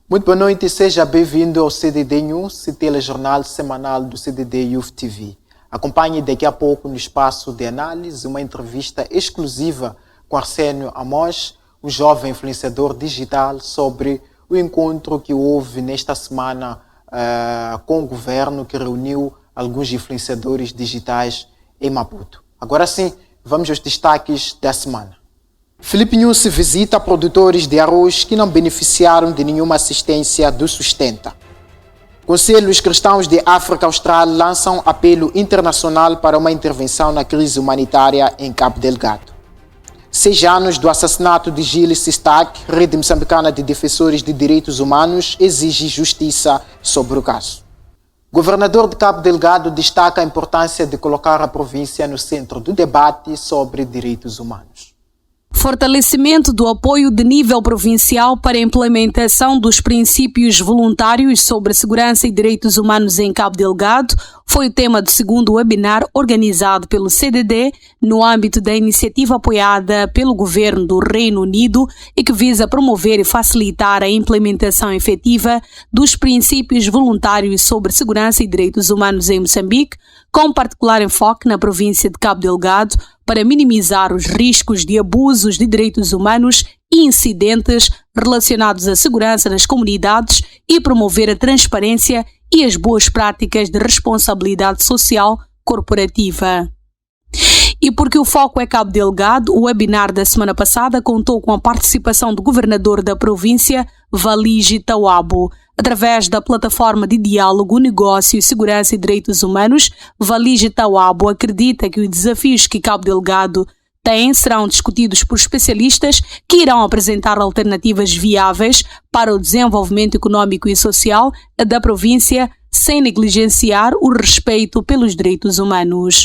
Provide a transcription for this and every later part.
Muito boa noite e seja bem-vindo ao CDD News, telejornal semanal do CDD Youth TV. Acompanhe daqui a pouco no espaço de análise uma entrevista exclusiva com Arsénio Amos, o jovem influenciador digital, sobre o encontro que houve nesta semana com o governo, que reuniu alguns influenciadores digitais em Maputo. Agora sim, vamos aos destaques da semana. Filipe News visita produtores de arroz que não beneficiaram de nenhuma assistência do Sustenta. Conselhos cristãos de África Austral lançam apelo internacional para uma intervenção na crise humanitária em Cabo Delgado. 6 anos do assassinato de Gilles Sistak, Rede Moçambicana de Defensores de Direitos Humanos exige justiça sobre o caso. O governador de Cabo Delgado destaca a importância de colocar a província no centro do debate sobre direitos humanos. Fortalecimento do apoio de nível provincial para a implementação dos princípios voluntários sobre segurança e direitos humanos em Cabo Delgado foi o tema do segundo webinar organizado pelo CDD no âmbito da iniciativa apoiada pelo governo do Reino Unido e que visa promover e facilitar a implementação efetiva dos princípios voluntários sobre segurança e direitos humanos em Moçambique, com particular enfoque na província de Cabo Delgado, para minimizar os riscos de abusos de direitos humanos e incidentes relacionados à segurança nas comunidades e promover a transparência e as boas práticas de responsabilidade social corporativa. E porque o foco é Cabo Delgado, o webinar da semana passada contou com a participação do governador da província, Valige Tawabo. Através da plataforma de diálogo, negócio, segurança e direitos humanos, Valige Tawabo acredita que os desafios que Cabo Delgado tem serão discutidos por especialistas que irão apresentar alternativas viáveis para o desenvolvimento econômico e social da província, sem negligenciar o respeito pelos direitos humanos.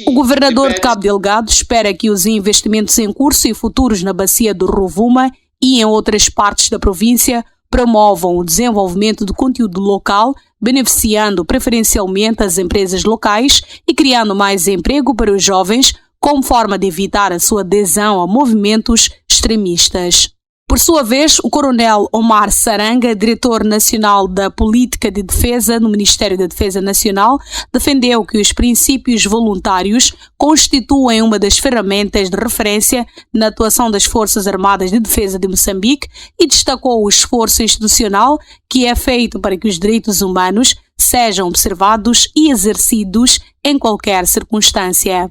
O governador de Cabo Delgado espera que os investimentos em curso e futuros na bacia do Rovuma e em outras partes da província promovam o desenvolvimento do conteúdo local, beneficiando preferencialmente as empresas locais e criando mais emprego para os jovens, como forma de evitar a sua adesão a movimentos extremistas. Por sua vez, o coronel Omar Saranga, diretor nacional da Política de Defesa no Ministério da Defesa Nacional, defendeu que os princípios voluntários constituem uma das ferramentas de referência na atuação das Forças Armadas de Defesa de Moçambique e destacou o esforço institucional que é feito para que os direitos humanos sejam observados e exercidos em qualquer circunstância.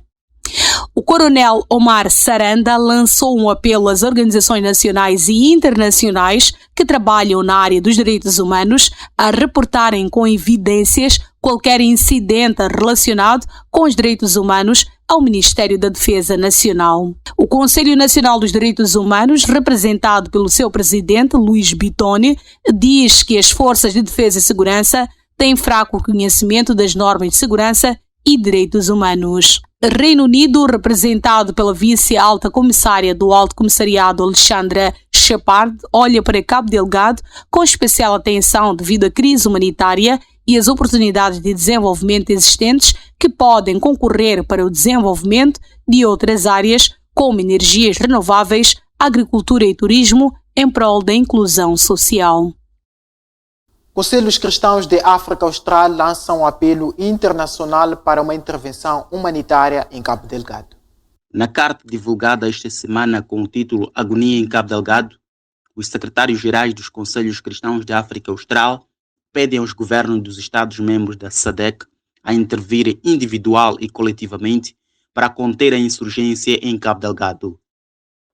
O coronel Omar Saranda lançou um apelo às organizações nacionais e internacionais que trabalham na área dos direitos humanos a reportarem com evidências qualquer incidente relacionado com os direitos humanos ao Ministério da Defesa Nacional. O Conselho Nacional dos Direitos Humanos, representado pelo seu presidente, Luís Bitone, diz que as forças de defesa e segurança têm fraco conhecimento das normas de segurança e direitos humanos. Reino Unido, representado pela vice-alta comissária do Alto Comissariado Alexandra Shepard, olha para Cabo Delgado com especial atenção devido à crise humanitária e as oportunidades de desenvolvimento existentes que podem concorrer para o desenvolvimento de outras áreas, como energias renováveis, agricultura e turismo, em prol da inclusão social. Conselhos cristãos de África Austral lançam um apelo internacional para uma intervenção humanitária em Cabo Delgado. Na carta divulgada esta semana com o título Agonia em Cabo Delgado, os secretários-gerais dos Conselhos Cristãos de África Austral pedem aos governos dos Estados-membros da SADC a intervirem individual e coletivamente para conter a insurgência em Cabo Delgado.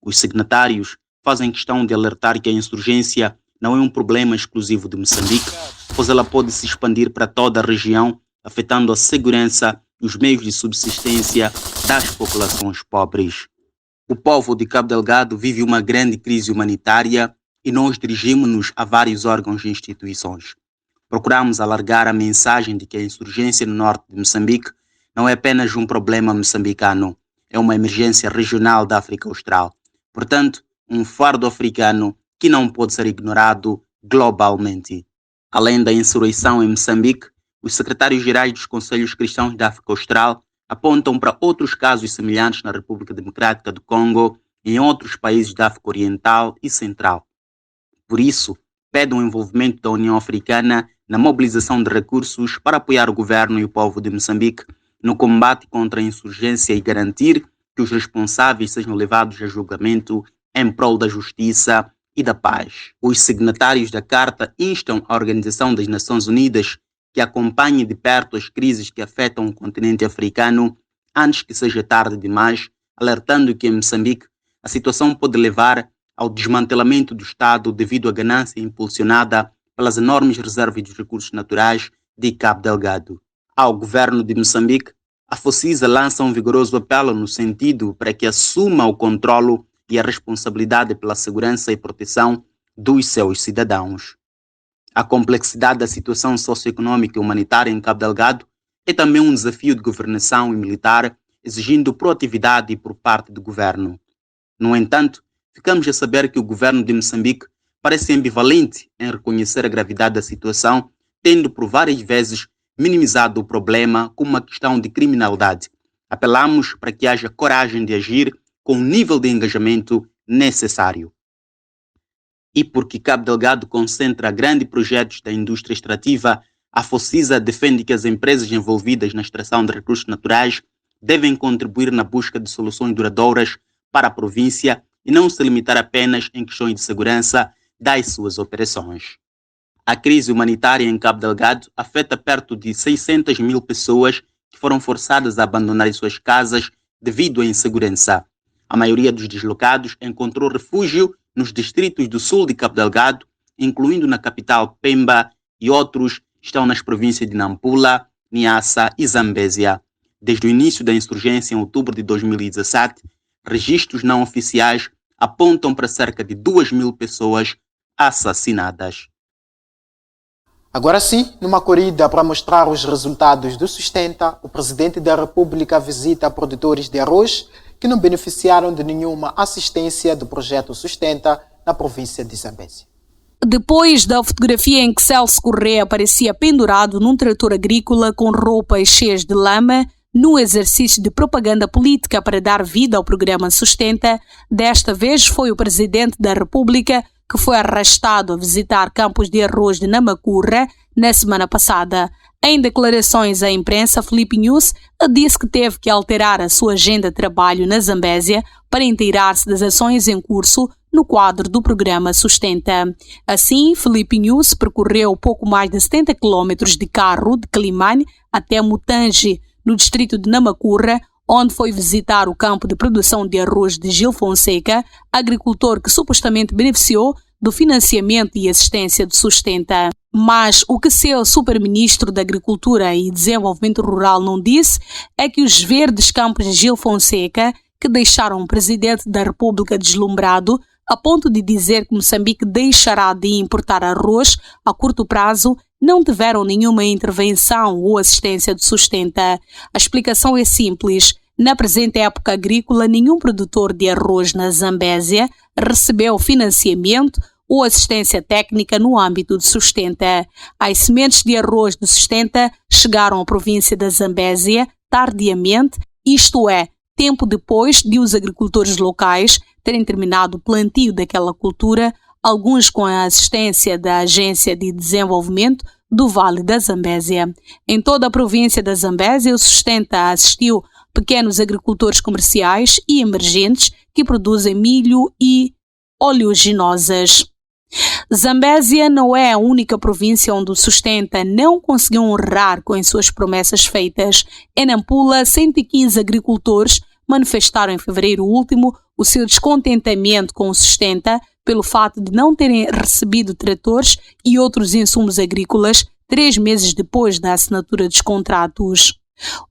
Os signatários fazem questão de alertar que a insurgência não é um problema exclusivo de Moçambique, pois ela pode se expandir para toda a região, afetando a segurança e os meios de subsistência das populações pobres. O povo de Cabo Delgado vive uma grande crise humanitária e nós dirigimos-nos a vários órgãos e instituições. Procuramos alargar a mensagem de que a insurgência no norte de Moçambique não é apenas um problema moçambicano, é uma emergência regional da África Austral. Portanto, um fardo africano que não pode ser ignorado globalmente. Além da insurreição em Moçambique, os secretários-gerais dos Conselhos Cristãos da África Austral apontam para outros casos semelhantes na República Democrática do Congo e em outros países da África Oriental e Central. Por isso, pede o envolvimento da União Africana na mobilização de recursos para apoiar o governo e o povo de Moçambique no combate contra a insurgência e garantir que os responsáveis sejam levados a julgamento em prol da justiça e da paz. Os signatários da carta instam a Organização das Nações Unidas que acompanhe de perto as crises que afetam o continente africano antes que seja tarde demais, alertando que em Moçambique a situação pode levar ao desmantelamento do Estado devido à ganância impulsionada pelas enormes reservas de recursos naturais de Cabo Delgado. Ao governo de Moçambique, a FOCISA lança um vigoroso apelo no sentido para que assuma o controlo e a responsabilidade pela segurança e proteção dos seus cidadãos. A complexidade da situação socioeconômica e humanitária em Cabo Delgado é também um desafio de governação e militar, exigindo proatividade por parte do governo. No entanto, ficamos a saber que o governo de Moçambique parece ambivalente em reconhecer a gravidade da situação, tendo por várias vezes minimizado o problema como uma questão de criminalidade. Apelamos para que haja coragem de agir com o nível de engajamento necessário. E porque Cabo Delgado concentra grandes projetos da indústria extrativa, a FOCISA defende que as empresas envolvidas na extração de recursos naturais devem contribuir na busca de soluções duradouras para a província e não se limitar apenas em questões de segurança das suas operações. A crise humanitária em Cabo Delgado afeta perto de 600 mil pessoas que foram forçadas a abandonar suas casas devido à insegurança. A maioria dos deslocados encontrou refúgio nos distritos do sul de Cabo Delgado, incluindo na capital Pemba, e outros estão nas províncias de Nampula, Niassa e Zambésia. Desde o início da insurgência em outubro de 2017, registros não oficiais apontam para cerca de 2.000 pessoas assassinadas. Agora sim, numa corrida para mostrar os resultados do Sustenta, o presidente da República visita produtores de arroz que não beneficiaram de nenhuma assistência do projeto Sustenta na província de Zambésia. Depois da fotografia em que Celso Correia aparecia pendurado num trator agrícola com roupas cheias de lama, no exercício de propaganda política para dar vida ao programa Sustenta, desta vez foi o presidente da República que foi arrastado a visitar campos de arroz de Namacurra na semana passada. Em declarações à imprensa, Filipe News disse que teve que alterar a sua agenda de trabalho na Zambésia para inteirar-se das ações em curso no quadro do programa Sustenta. Assim, Filipe News percorreu pouco mais de 70 quilômetros de carro de Climane até Mutange, no distrito de Namacurra, onde foi visitar o campo de produção de arroz de Gil Fonseca, agricultor que supostamente beneficiou do financiamento e assistência do Sustenta. Mas o que seu superministro da Agricultura e Desenvolvimento Rural não disse é que os verdes campos de Gil Fonseca, que deixaram o presidente da República deslumbrado, a ponto de dizer que Moçambique deixará de importar arroz a curto prazo, não tiveram nenhuma intervenção ou assistência do Sustenta. A explicação é simples. Na presente época agrícola, nenhum produtor de arroz na Zambésia recebeu financiamento ou assistência técnica no âmbito do Sustenta. As sementes de arroz do Sustenta chegaram à província da Zambésia tardiamente, isto é, tempo depois de os agricultores locais terem terminado o plantio daquela cultura, alguns com a assistência da Agência de Desenvolvimento do Vale da Zambésia. Em toda a província da Zambésia, o Sustenta assistiu pequenos agricultores comerciais e emergentes que produzem milho e oleaginosas. Zambésia não é a única província onde o Sustenta não conseguiu honrar com as suas promessas feitas. Em Nampula, 115 agricultores manifestaram em fevereiro último o seu descontentamento com o Sustenta pelo fato de não terem recebido tratores e outros insumos agrícolas 3 meses depois da assinatura dos contratos.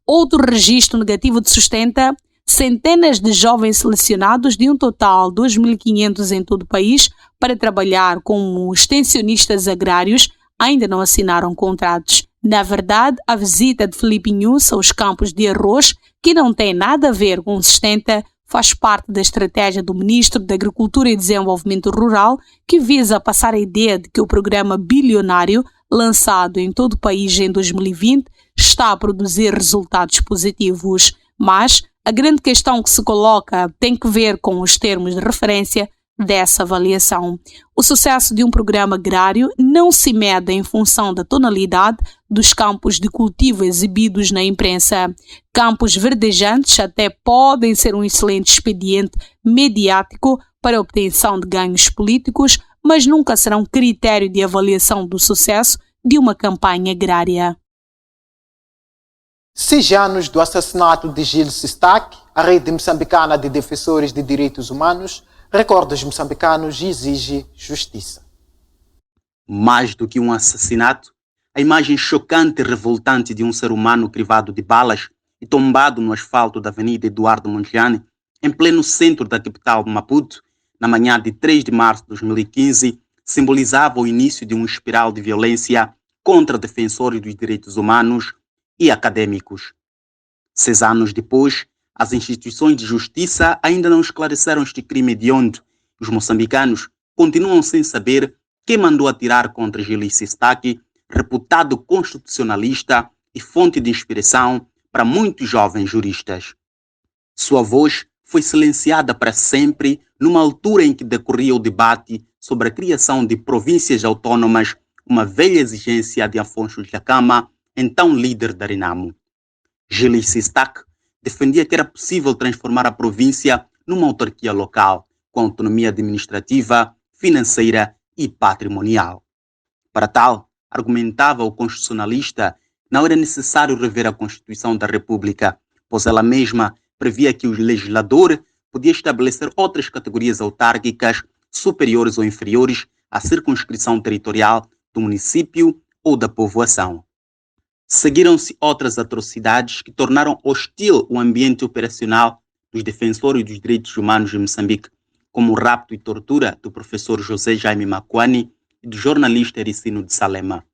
Outro registro negativo de Sustenta: centenas de jovens selecionados de um total de 2.500 em todo o país para trabalhar como extensionistas agrários ainda não assinaram contratos. Na verdade, a visita de Filipe News aos campos de arroz, que não tem nada a ver com o Sustenta, faz parte da estratégia do Ministro da Agricultura e Desenvolvimento Rural, que visa passar a ideia de que o programa bilionário, lançado em todo o país em 2020, está a produzir resultados positivos. Mas a grande questão que se coloca tem que ver com os termos de referência dessa avaliação. O sucesso de um programa agrário não se mede em função da tonalidade dos campos de cultivo exibidos na imprensa. Campos verdejantes até podem ser um excelente expediente mediático para a obtenção de ganhos políticos, mas nunca serão critério de avaliação do sucesso de uma campanha agrária. 6 anos do assassinato de Gilles Sistak, a rede moçambicana de defensores de direitos humanos recorda os moçambicanos e exige justiça. Mais do que um assassinato, a imagem chocante e revoltante de um ser humano crivado de balas e tombado no asfalto da Avenida Eduardo Mondlane, em pleno centro da capital de Maputo, na manhã de 3 de março de 2015, simbolizava o início de uma espiral de violência contra defensores dos direitos humanos e acadêmicos. 6 anos depois, as instituições de justiça ainda não esclareceram este crime hediondo. Os moçambicanos continuam sem saber quem mandou atirar contra Gilles Sistak, reputado constitucionalista e fonte de inspiração para muitos jovens juristas. Sua voz foi silenciada para sempre numa altura em que decorria o debate sobre a criação de províncias autônomas, uma velha exigência de Afonso Dhlakama, então líder da Renamo. Gilles Sistak defendia que era possível transformar a província numa autarquia local, com autonomia administrativa, financeira e patrimonial. Para tal, argumentava o constitucionalista, não era necessário rever a Constituição da República, pois ela mesma previa que o legislador podia estabelecer outras categorias autárquicas superiores ou inferiores à circunscrição territorial do município ou da povoação. Seguiram-se outras atrocidades que tornaram hostil o ambiente operacional dos defensores dos direitos humanos em Moçambique, como o rapto e tortura do professor José Jaime Makwani e do jornalista Ericino de Salema,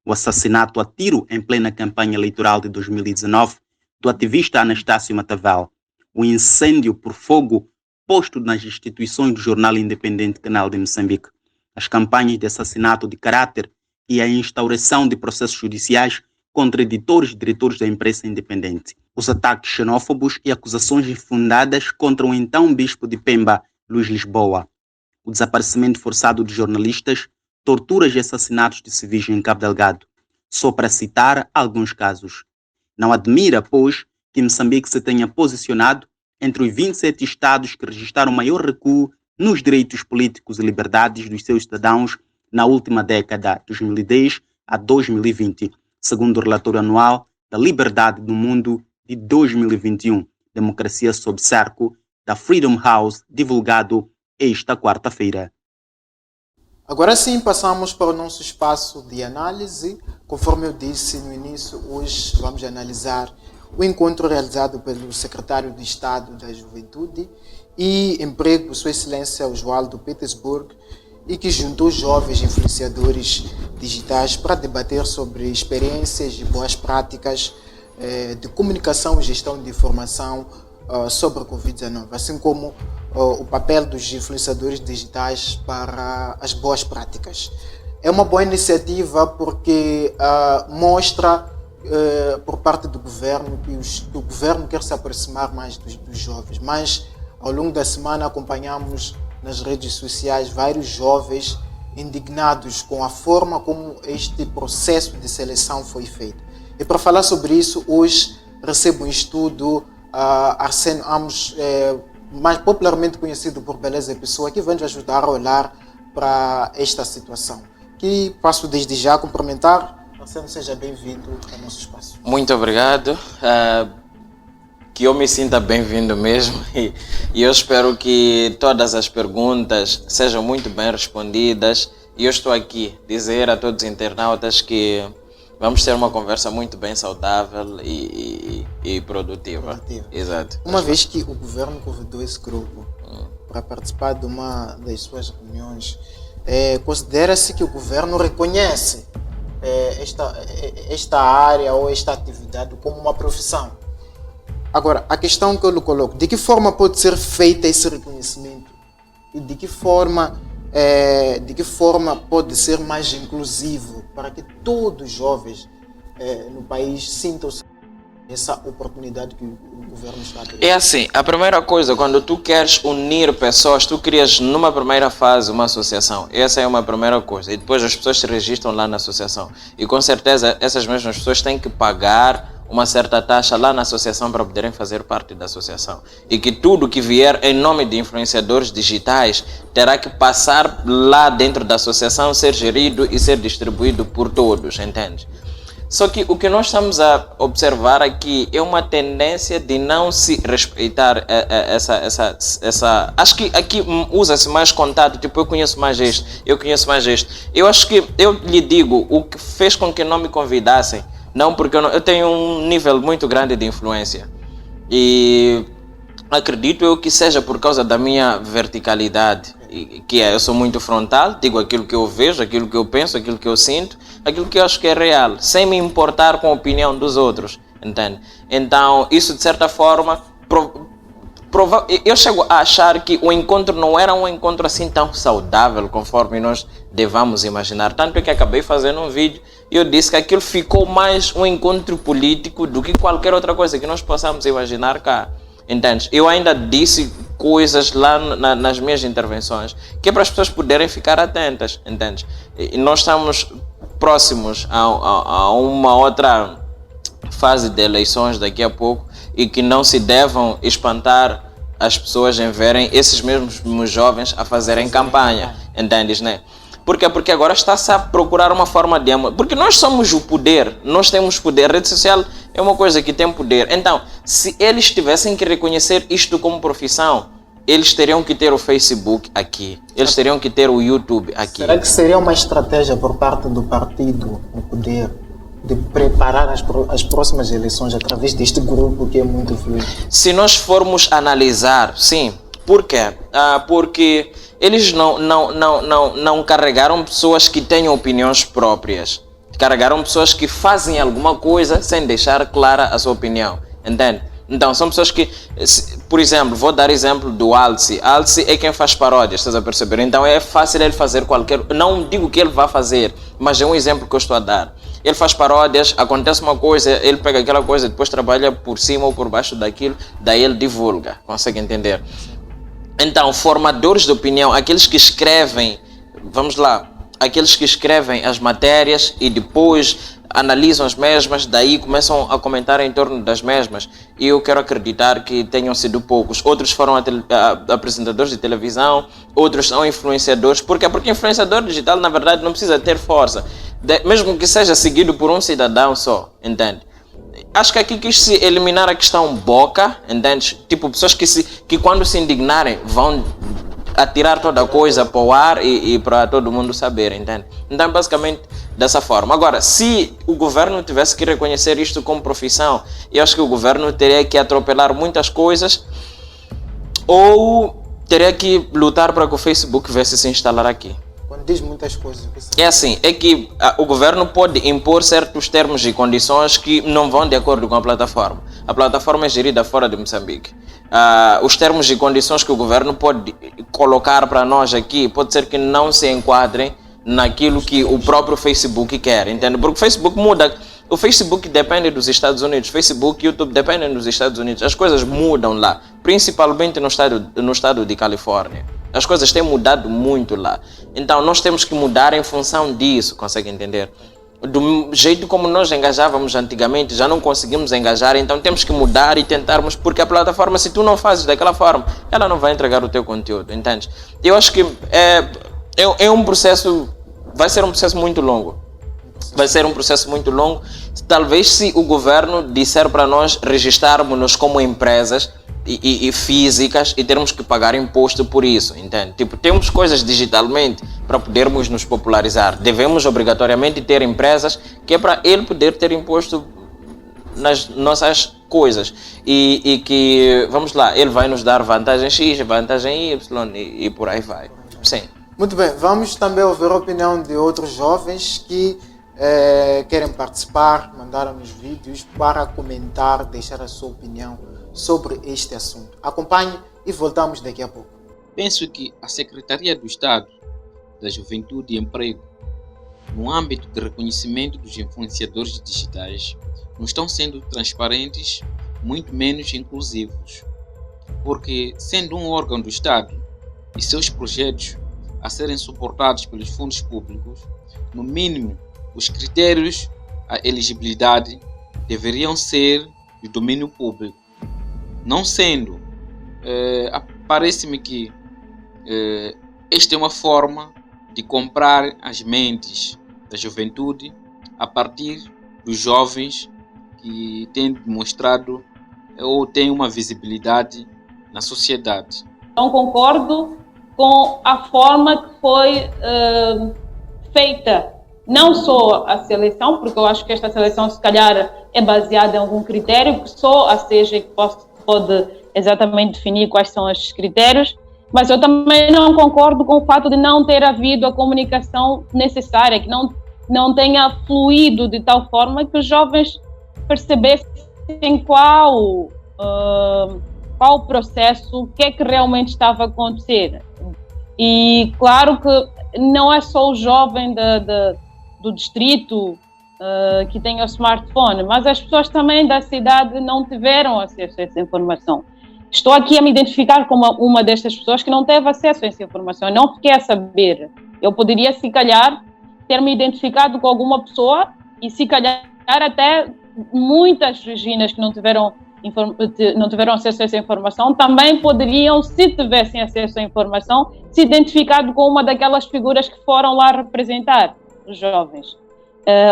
o assassinato a tiro em plena campanha eleitoral de 2019 do ativista Anastácio Matavel, o incêndio por fogo posto nas instituições do jornal independente Canal de Moçambique, as campanhas de assassinato de caráter e a instauração de processos judiciais contra editores e diretores da imprensa independente, os ataques xenófobos e acusações infundadas contra o então bispo de Pemba, Luís Lisboa, o desaparecimento forçado de jornalistas, torturas e assassinatos de civis em Cabo Delgado, só para citar alguns casos. Não admira, pois, que Moçambique se tenha posicionado entre os 27 estados que registraram maior recuo nos direitos políticos e liberdades dos seus cidadãos na última década, 2010 a 2020, segundo o relatório anual da Liberdade do Mundo de 2021, Democracia sob Cerco, da Freedom House, divulgado esta quarta-feira. Agora sim, passamos para o nosso espaço de análise. Conforme eu disse no início, hoje vamos analisar o encontro realizado pelo secretário de Estado da Juventude e Emprego, Sua Excelência Oswaldo Petersburg, e que juntou jovens influenciadores digitais para debater sobre experiências e boas práticas de comunicação e gestão de informação sobre a Covid-19, assim como o papel dos influenciadores digitais para as boas práticas. É uma boa iniciativa porque mostra por parte do governo que o governo quer se aproximar mais dos jovens, mas ao longo da semana acompanhamos nas redes sociais vários jovens indignados com a forma como este processo de seleção foi feito. E para falar sobre isso, hoje recebo um estudo Arsênio Amos, mais popularmente conhecido por Beleza e Pessoa, que vem nos ajudar a olhar para esta situação. Que passo desde já a cumprimentar. Arsênio, seja bem-vindo ao nosso espaço. Muito obrigado. Que eu me sinta bem-vindo mesmo e eu espero que todas as perguntas sejam muito bem respondidas e eu estou aqui dizer a todos os internautas que vamos ter uma conversa muito bem saudável e produtiva. Exato. Uma vez que o governo convidou esse grupo para participar de uma das suas reuniões, considera-se que o governo reconhece esta área ou esta atividade como uma profissão. Agora, a questão que eu lhe coloco, de que forma pode ser feito esse reconhecimento? E de que forma pode ser mais inclusivo para que todos os jovens no país sintam-se essa oportunidade que o governo está a ter? É assim, a primeira coisa, quando tu queres unir pessoas, tu crias numa primeira fase uma associação. Essa é uma primeira coisa. E depois as pessoas se registram lá na associação. E com certeza essas mesmas pessoas têm que pagar uma certa taxa lá na associação para poderem fazer parte da associação. E que tudo que vier em nome de influenciadores digitais terá que passar lá dentro da associação, ser gerido e ser distribuído por todos, entende? Só que o que nós estamos a observar aqui é uma tendência de não se respeitar essa... Acho que aqui usa-se mais contato, tipo, eu conheço mais este, eu conheço mais este. Eu acho que, eu lhe digo, o que fez com que não me convidassem, não porque eu tenho um nível muito grande de influência. E acredito eu que seja por causa da minha verticalidade, que é, eu sou muito frontal, digo aquilo que eu vejo, aquilo que eu penso, aquilo que eu sinto, aquilo que eu acho que é real, sem me importar com a opinião dos outros, entende? Então, isso de certa forma, eu chego a achar que o encontro não era um encontro assim tão saudável, conforme nós devamos imaginar. Tanto é que acabei fazendo um vídeo e eu disse que aquilo ficou mais um encontro político do que qualquer outra coisa que nós possamos imaginar cá. Entende? Eu ainda disse coisas lá nas minhas intervenções que é para as pessoas poderem ficar atentas, entende? E nós estamos próximos a uma outra fase de eleições daqui a pouco e que não se devam espantar as pessoas em verem esses mesmos jovens a fazerem campanha, entendes, né? Por quê? Porque agora está-se a procurar uma forma de amor. Porque nós somos o poder, nós temos poder. A rede social é uma coisa que tem poder. Então, se eles tivessem que reconhecer isto como profissão, eles teriam que ter o Facebook aqui. Eles teriam que ter o YouTube aqui. Será que seria uma estratégia por parte do partido no poder de preparar as próximas eleições através deste grupo que é muito influente? Se nós formos analisar, sim. Por quê? Porque eles não carregaram pessoas que tenham opiniões próprias. Carregaram pessoas que fazem alguma coisa sem deixar clara a sua opinião. Entende? Então, são pessoas que, por exemplo, vou dar exemplo do Alci. Alci é quem faz paródias, estás a perceber? Então é fácil ele fazer qualquer... Não digo que ele vá fazer, mas é um exemplo que eu estou a dar. Ele faz paródias, acontece uma coisa, ele pega aquela coisa, depois trabalha por cima ou por baixo daquilo, daí ele divulga. Consegue entender? Então, formadores de opinião, aqueles que escrevem, vamos lá, aqueles que escrevem as matérias e depois analisam as mesmas, daí começam a comentar em torno das mesmas. E eu quero acreditar que tenham sido poucos. Outros foram apresentadores de televisão, outros são influenciadores. Por quê? Porque influenciador digital, na verdade, não precisa ter força. Mesmo que seja seguido por um cidadão só, entende? Acho que aqui quis-se eliminar a questão boca, entende? Tipo, pessoas que quando se indignarem vão atirar toda a coisa para o ar e para todo mundo saber, entende? Então, basicamente, dessa forma. Agora, se o governo tivesse que reconhecer isto como profissão, eu acho que o governo teria que atropelar muitas coisas ou teria que lutar para que o Facebook viesse se instalar aqui. Quando diz muitas coisas... É assim, é que o governo pode impor certos termos e condições que não vão de acordo com a plataforma. A plataforma é gerida fora de Moçambique. Os termos e condições que o governo pode colocar para nós aqui, pode ser que não se enquadrem naquilo que o próprio Facebook quer, entende? Porque o Facebook muda. O Facebook depende dos Estados Unidos, Facebook e YouTube dependem dos Estados Unidos. As coisas mudam lá, principalmente no estado de Califórnia. As coisas têm mudado muito lá. Então nós temos que mudar em função disso, consegue entender? Do jeito como nós engajávamos antigamente, já não conseguimos engajar, então temos que mudar e tentarmos, porque a plataforma, se tu não fazes daquela forma, ela não vai entregar o teu conteúdo, entende? Eu acho que é um processo, vai ser um processo muito longo. Vai ser um processo muito longo. Talvez se o governo disser para nós registarmos-nos como empresas e físicas e termos que pagar imposto por isso, entende? Tipo, temos coisas digitalmente para podermos nos popularizar. Devemos obrigatoriamente ter empresas que é para ele poder ter imposto nas nossas coisas e que, vamos lá, ele vai nos dar vantagem X, vantagem Y e por aí vai. Sim. Muito bem, vamos também ouvir a opinião de outros jovens que querem participar, mandaram-nos vídeos para comentar, deixar a sua opinião sobre este assunto. Acompanhe e voltamos daqui a pouco. Penso que a Secretaria do Estado da Juventude e Emprego, no âmbito de reconhecimento dos influenciadores digitais, não estão sendo transparentes, muito menos inclusivos. Porque, sendo um órgão do Estado e seus projetos a serem suportados pelos fundos públicos, no mínimo, os critérios à elegibilidade deveriam ser de domínio público. Não sendo, parece-me que esta é uma forma de comprar as mentes da juventude a partir dos jovens que têm demonstrado ou têm uma visibilidade na sociedade. Não concordo com a forma que foi feita, não só a seleção, porque eu acho que esta seleção se calhar é baseada em algum critério, que só a SEJA pode exatamente definir quais são estes critérios, mas eu também não concordo com o fato de não ter havido a comunicação necessária, que não tenha fluído de tal forma que os jovens percebessem qual o processo, o que é que realmente estava a acontecer. E claro que não é só o jovem do distrito que tem o smartphone, mas as pessoas também da cidade não tiveram acesso a essa informação. Estou aqui a me identificar como uma destas pessoas que não teve acesso a essa informação, eu não fiquei a saber. Eu poderia, se calhar, ter me identificado com alguma pessoa e, se calhar, até muitas Reginas que não tiveram acesso a essa informação também poderiam, se tivessem acesso à informação, se identificado com uma daquelas figuras que foram lá representar os jovens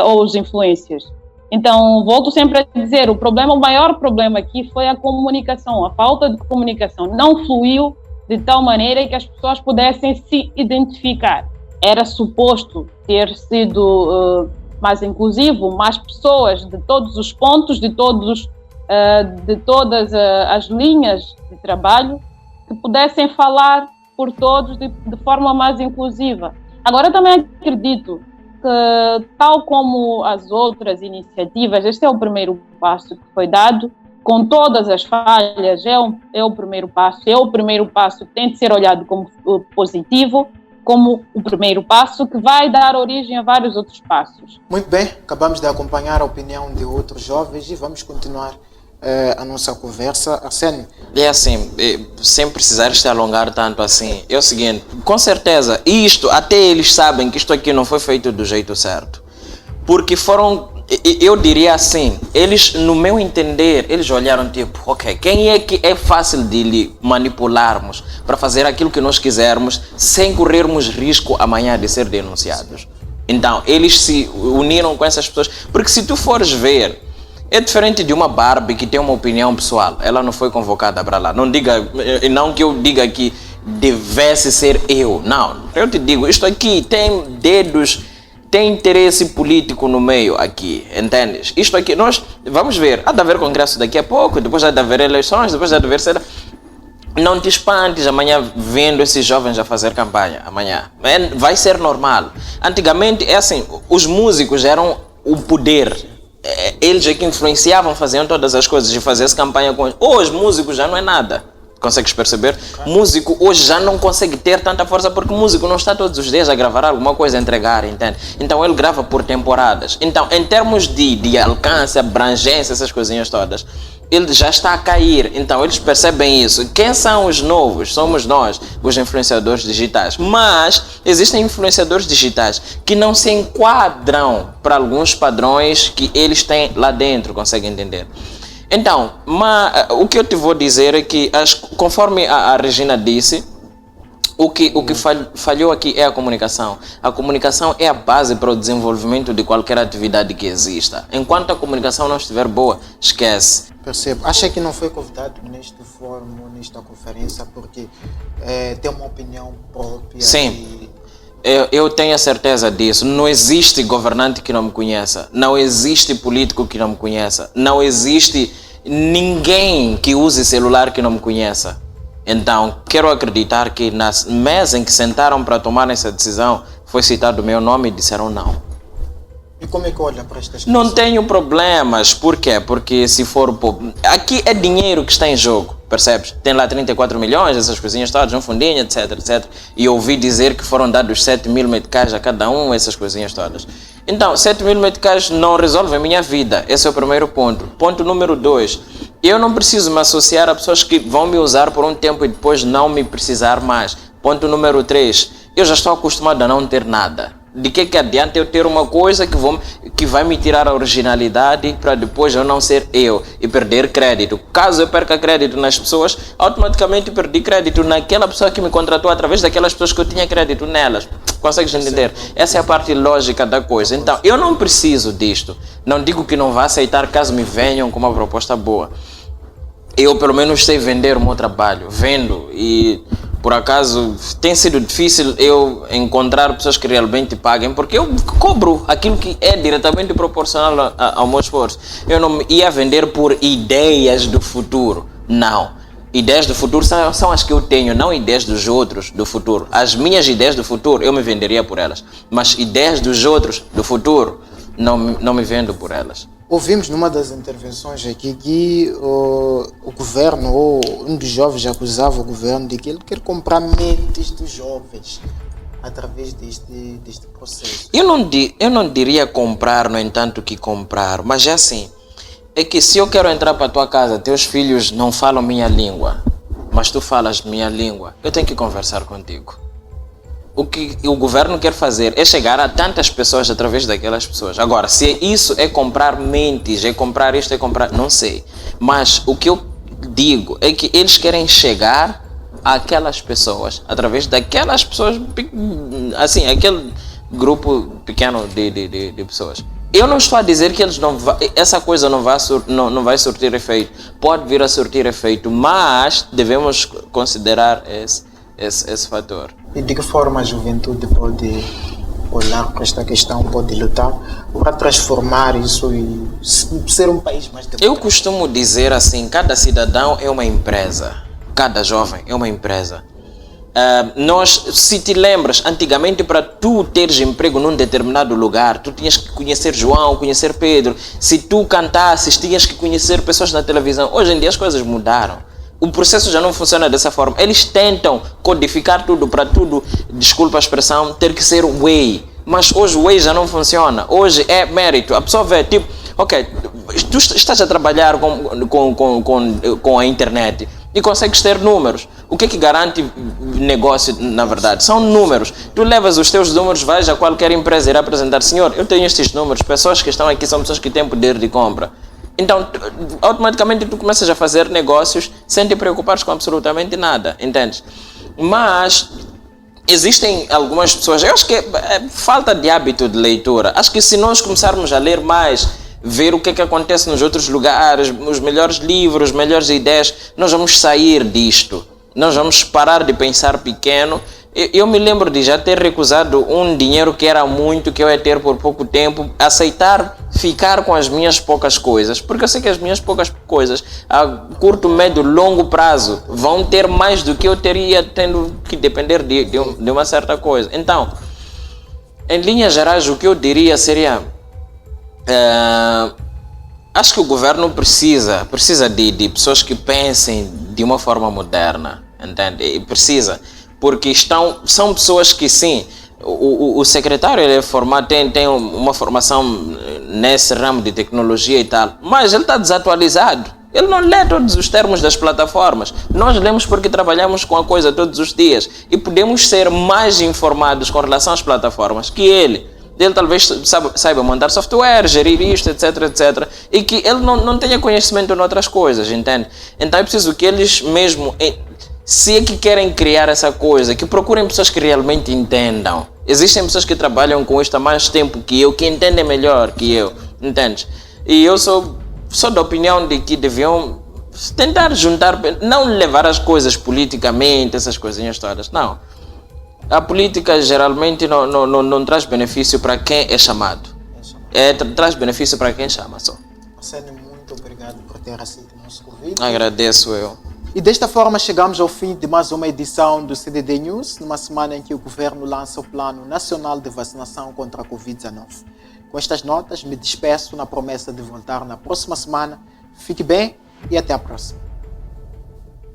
ou os influencers. Então, volto sempre a dizer, o maior problema aqui foi a comunicação, a falta de comunicação. Não fluiu de tal maneira que as pessoas pudessem se identificar. Era suposto ter sido mais inclusivo, mais pessoas de todos os pontos, de todas as linhas de trabalho, que pudessem falar por todos de forma mais inclusiva. Agora, também acredito que, tal como as outras iniciativas, este é o primeiro passo que foi dado, com todas as falhas, é o primeiro passo que tem de ser olhado como positivo, como o primeiro passo que vai dar origem a vários outros passos. Muito bem, acabamos de acompanhar a opinião de outros jovens e vamos continuar a nossa conversa. Arsénio? É assim, sem precisar se alongar tanto assim, é o seguinte, com certeza, até eles sabem que isto aqui não foi feito do jeito certo. Porque eu diria assim, eles, no meu entender, eles olharam tipo, ok, quem é que é fácil de lhe manipularmos para fazer aquilo que nós quisermos sem corrermos risco amanhã de ser denunciados? Então, eles se uniram com essas pessoas, porque se tu fores ver, é diferente de uma Barbie que tem uma opinião pessoal. Ela não foi convocada para lá. Não que eu diga que devesse ser eu. Não, eu te digo, isto aqui tem dedos, tem interesse político no meio aqui, entendes? Isto aqui, nós vamos ver, há de haver congresso daqui a pouco, depois há de haver eleições, depois há de haver... Não te espantes amanhã vendo esses jovens a fazer campanha, amanhã. Vai ser normal. Antigamente, é assim, os músicos eram o poder. Eles é que influenciavam, faziam todas as coisas e faziam essa campanha com eles. Hoje, músico já não é nada. Consegues perceber? Músico hoje já não consegue ter tanta força porque o músico não está todos os dias a gravar alguma coisa, a entregar, entende? Então ele grava por temporadas. Então, em termos de alcance, abrangência, essas coisinhas todas, ele já está a cair. Então eles percebem isso. Quem são os novos? Somos nós, os influenciadores digitais. Mas existem influenciadores digitais que não se enquadram para alguns padrões que eles têm lá dentro, conseguem entender? Então, o que eu te vou dizer é que, conforme a Regina disse, o que falhou aqui é a comunicação. A comunicação é a base para o desenvolvimento de qualquer atividade que exista. Enquanto a comunicação não estiver boa, esquece. Percebo. Acha que não foi convidado neste fórum, nesta conferência, porque tem uma opinião própria? Sim. Eu tenho a certeza disso. Não existe governante que não me conheça. Não existe político que não me conheça. Não existe ninguém que use celular que não me conheça. Então, quero acreditar que nas mesas em que sentaram para tomar essa decisão, foi citado o meu nome e disseram não. E como é que olha para estas Não tenho problemas. Por quê? Porque se for... Aqui é dinheiro que está em jogo. percebes? Tem lá 34 milhões, essas coisinhas todas, um fundinho, etc, etc. E eu ouvi dizer que foram dados 7.000 meticais a cada um, essas coisinhas todas. Então, 7.000 meticais não resolvem a minha vida. Esse é o primeiro ponto. Ponto número 2. Eu não preciso me associar a pessoas que vão me usar por um tempo e depois não me precisar mais. Ponto número 3. Eu já estou acostumado a não ter nada. De que adianta eu ter uma coisa que vai me tirar a originalidade para depois eu não ser eu e perder crédito? Caso eu perca crédito nas pessoas, automaticamente perdi crédito naquela pessoa que me contratou através daquelas pessoas que eu tinha crédito nelas. Consegues entender? Essa é a parte lógica da coisa. Então, eu não preciso disto. Não digo que não vá aceitar caso me venham com uma proposta boa. Eu pelo menos sei vender o meu trabalho. Vendo e... Por acaso, tem sido difícil eu encontrar pessoas que realmente paguem, porque eu cobro aquilo que é diretamente proporcional ao meu esforço. Eu não ia vender por ideias do futuro, não. Ideias do futuro são as que eu tenho, não ideias dos outros do futuro. As minhas ideias do futuro, eu me venderia por elas. Mas ideias dos outros do futuro, não me vendo por elas. Ouvimos numa das intervenções aqui que o governo, ou um dos jovens acusava o governo de que ele quer comprar mentes dos jovens através deste processo. Eu não diria comprar, no entanto, que comprar, mas é assim, é que se eu quero entrar para a tua casa, teus filhos não falam minha língua, mas tu falas minha língua, eu tenho que conversar contigo. O que o governo quer fazer é chegar a tantas pessoas através daquelas pessoas. Agora, se isso é comprar mentes, é comprar isto, é comprar... Não sei. Mas o que eu digo é que eles querem chegar àquelas pessoas através daquelas pessoas, assim, aquele grupo pequeno de pessoas. Eu não estou a dizer que eles essa coisa não vai surtir efeito. Pode vir a surtir efeito, mas devemos considerar esse fator. E de que forma a juventude pode olhar para esta questão, pode lutar para transformar isso e ser um país mais democrático? Eu costumo dizer assim, cada cidadão é uma empresa, cada jovem é uma empresa. Se te lembras, antigamente para tu teres emprego num determinado lugar, tu tinhas que conhecer João, conhecer Pedro. Se tu cantasses, tinhas que conhecer pessoas na televisão. Hoje em dia as coisas mudaram. O processo já não funciona dessa forma. Eles tentam codificar tudo para tudo, desculpa a expressão, ter que ser way. Mas hoje o way já não funciona. Hoje é mérito. A pessoa vê, tipo, ok, tu estás a trabalhar com a internet e consegues ter números. O que é que garante negócio, na verdade? São números. Tu levas os teus números, vais a qualquer empresa e irá apresentar, senhor, eu tenho estes números, pessoas que estão aqui são pessoas que têm poder de compra. Então, automaticamente tu começas a fazer negócios sem te preocupares com absolutamente nada, entendes? Mas existem algumas pessoas, eu acho que é falta de hábito de leitura. Acho que se nós começarmos a ler mais, ver o que é que acontece nos outros lugares, os melhores livros, melhores ideias, nós vamos sair disto. Nós vamos parar de pensar pequeno. Eu me lembro de já ter recusado um dinheiro que era muito, que eu ia ter por pouco tempo, aceitar ficar com as minhas poucas coisas, porque eu sei que as minhas poucas coisas, a curto, médio, longo prazo, vão ter mais do que eu teria tendo que depender de uma certa coisa. Então, em linhas gerais, o que eu diria seria, acho que o governo precisa de pessoas que pensem de uma forma moderna, entende? E precisa. Porque são pessoas que sim, o secretário ele é formado, tem uma formação nesse ramo de tecnologia e tal, mas ele está desatualizado. Ele não lê todos os termos das plataformas. Nós lemos porque trabalhamos com a coisa todos os dias e podemos ser mais informados com relação às plataformas que ele. Ele talvez saiba montar software, gerir isto, etc, etc. E que ele não tenha conhecimento em outras coisas, entende? Então é preciso que eles mesmo... Se é que querem criar essa coisa, que procurem pessoas que realmente entendam. Existem pessoas que trabalham com isto há mais tempo que eu, que entendem melhor que eu, entende? E eu sou da opinião de que deviam tentar juntar, não levar as coisas politicamente, essas coisinhas todas, não. A política geralmente não traz benefício para quem é chamado. Traz benefício para quem chama só. Arsênio, muito obrigado por ter aceito o nosso convite. Agradeço eu. E desta forma chegamos ao fim de mais uma edição do CDD News, numa semana em que o governo lança o Plano Nacional de Vacinação contra a Covid-19. Com estas notas, me despeço na promessa de voltar na próxima semana. Fique bem e até a próxima.